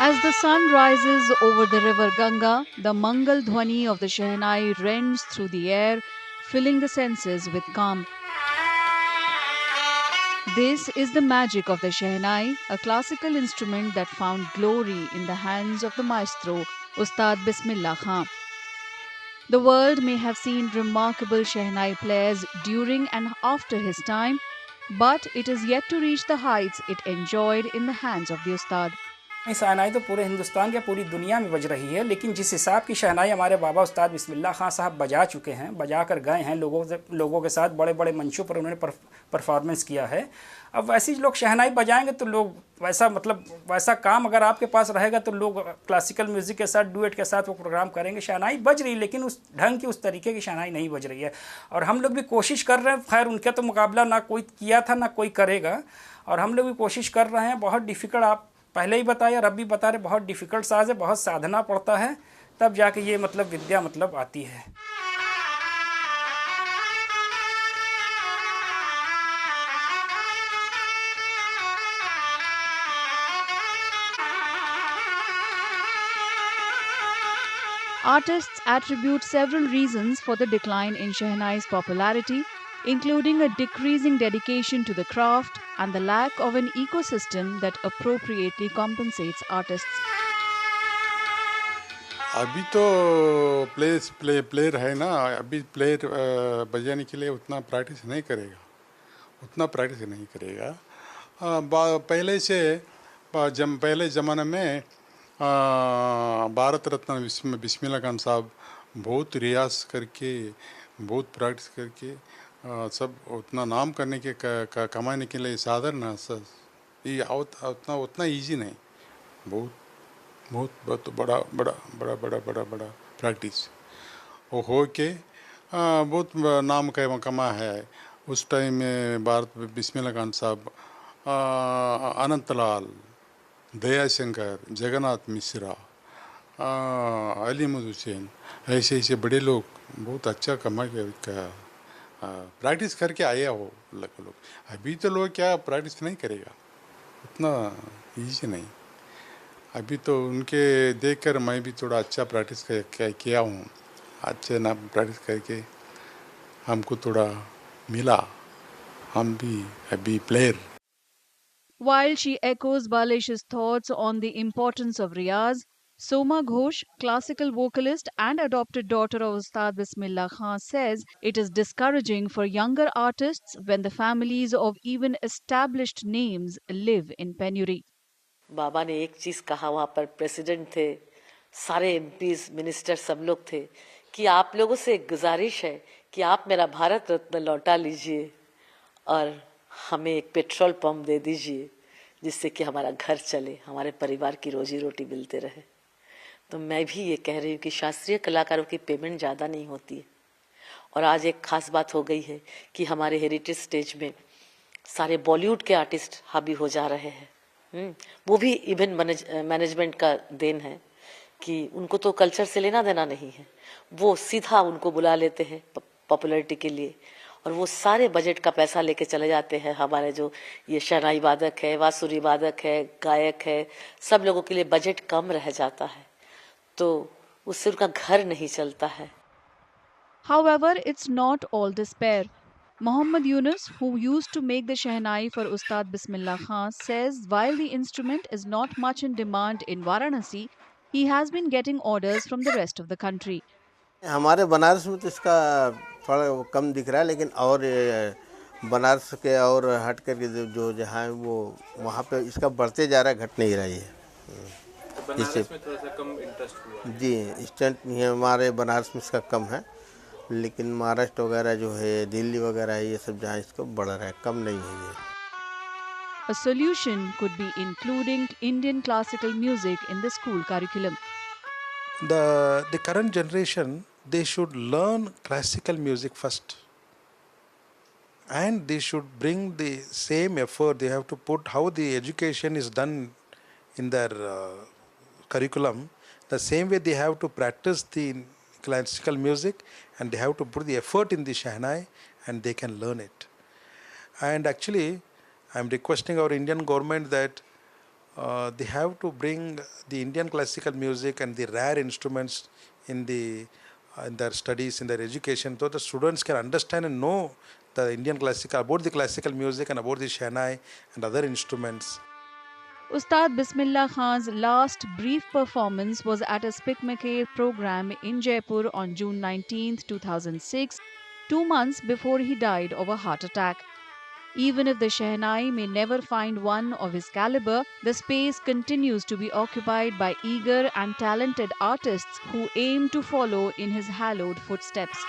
As the sun rises over the river Ganga, the Mangal Dhwani of the Shehnai rends through the air, filling the senses with calm. This is the magic of the Shehnai, a classical instrument that found glory in the hands of the maestro Ustad Bismillah Khan. The world may have seen remarkable Shehnai players during and after his time, but it is yet to reach the heights it enjoyed in the hands of the Ustad. शहनाई तो पूरे हिंदुस्तान या पूरी दुनिया में बज रही है, लेकिन जिस हिसाब की शहनाई हमारे बाबा उस्ताद बिस्मिल्लाह खां साहब बजा चुके हैं, बजा कर गए हैं, लोगों के साथ बड़े बड़े मंचों पर उन्होंने परफॉर्मेंस किया है। अब वैसे ही लोग शहनाई बजाएंगे तो लोग वैसा काम अगर आपके पास रहेगा तो लोग क्लासिकल म्यूज़िक के साथ डुएट के साथ वो प्रोग्राम करेंगे। शहनाई बज रही है, लेकिन उस ढंग की उस तरीके की शहनाई नहीं बज रही है, और हम लोग भी कोशिश कर रहे हैं। खैर उनका तो मुकाबला ना कोई किया था ना कोई करेगा, और हम लोग भी कोशिश कर रहे हैं। बहुत डिफ़िकल्ट, आप पहले ही बताया और अब भी बता रहे, बहुत डिफ़िकल्ट साज है, बहुत साधना पड़ता है, तब जाके ये विद्या आती है। Artists attribute several reasons for the decline in Shehnai's popularity, including a decreasing dedication to the craft and the lack of an ecosystem that appropriately compensates artists. अभी तो प्लेयर है ना, अभी प्लेयर बजाने के लिए उतना प्रैक्टिस नहीं करेगा। पहले से पहले ज़माने में भारत रत्न बिस्मिल्लाह खान साहब बहुत रियाज करके, बहुत प्रैक्टिस करके सब उतना नाम करने के कमाने के लिए साधारण ये उतना इजी नहीं, बहुत बड़ा प्रैक्टिस वो हो के बहुत नाम कमा है। उस टाइम में भारत बिस्मिल्लाह खान साहब, अनंतलाल, दयाशंकर, जगन्नाथ मिश्रा, अलीमुद हुसैन, ऐसे बड़े लोग बहुत अच्छा कमा के प्रैक्टिस करके आया हो लोग। अभी तो लोग क्या प्रैक्टिस नहीं करेगा, उतना इजी नहीं। अभी तो उनके देखकर मैं भी थोड़ा अच्छा प्रैक्टिस किया हूँ। अच्छे ना प्रैक्टिस करके हमको थोड़ा मिला, हम भी अभी player. While she echoes Balesh's thoughts on the importance of Riyaz, Soma Ghosh, classical vocalist and adopted daughter of Ustad Bismillah Khan, says it is discouraging for younger artists when the families of even established names live in penury. बाबा ने एक चीज़ कहा, वहाँ पर president थे, सारे MPs minister सब लोग थे, कि आप लोगों से एक गुजारिश है कि आप मेरा भारत रत्न लौटा लीजिए और हमें एक पेट्रोल पंप दे दीजिए, जिससे कि हमारा घर चले, हमारे परिवार की रोजी रोटी मिलते रहे। तो मैं भी ये कह रही हूँ कि शास्त्रीय कलाकारों की पेमेंट ज़्यादा नहीं होती है, और आज एक खास बात हो गई है कि हमारे हेरिटेज स्टेज में सारे बॉलीवुड के आर्टिस्ट हावी हो जा रहे हैं। वो भी इवेंट मैनेजमेंट का देन है कि उनको तो कल्चर से लेना देना नहीं है, वो सीधा उनको बुला लेते हैं पॉपुलैरिटी के लिए, और वो सारे बजट का पैसा लेके चले जाते हैं। हमारे जो ये शहनाई वादक है, बांसुरी वादक है, गायक है, सब लोगों के लिए बजट कम रह जाता है, तो उससे उनका घर नहीं चलता है। However, it's not all despair. Muhammad Yunus, who used to make the Shehnai for Ustad Bismillah Khan, says while the instrument is not much in demand in Varanasi, he has been getting orders from the rest of the country. हमारे बनारस में तो इसका थोड़ा कम दिख रहा है, लेकिन और बनारस के और हट करके जो जहाँ है वो वहाँ पे इसका बढ़ते जा रहा है, घट नहीं रहा है। बनारस में थोड़ा सा कम इंटरेस्ट हुआ है। जी, इंस्टेंट हमारे बनारस में इसका कम है, लेकिन महाराष्ट्र वगैरह जो है, दिल्ली वगैरह है, ये सब जहाँ इसको बढ़ रहा है, कम नहीं है ये। A solution could be including Indian classical music in the school curriculum. The current generation, they should learn classical music first, and they should bring the same effort they have to put how the education is done in their curriculum. The same way they have to practice the classical music, and they have to put the effort in the Shehnai, and they can learn it. And actually, I am requesting our Indian government that they have to bring the Indian classical music and the rare instruments in their studies, in their education, so the students can understand and know the Indian classical, about the classical music and about the Shehnai and other instruments. Ustad Bismillah Khan's last brief performance was at a Spikmaker program in Jaipur on June 19, 2006, 2 months before he died of a heart attack. Even if the Shehnai may never find one of his caliber, the space continues to be occupied by eager and talented artists who aim to follow in his hallowed footsteps.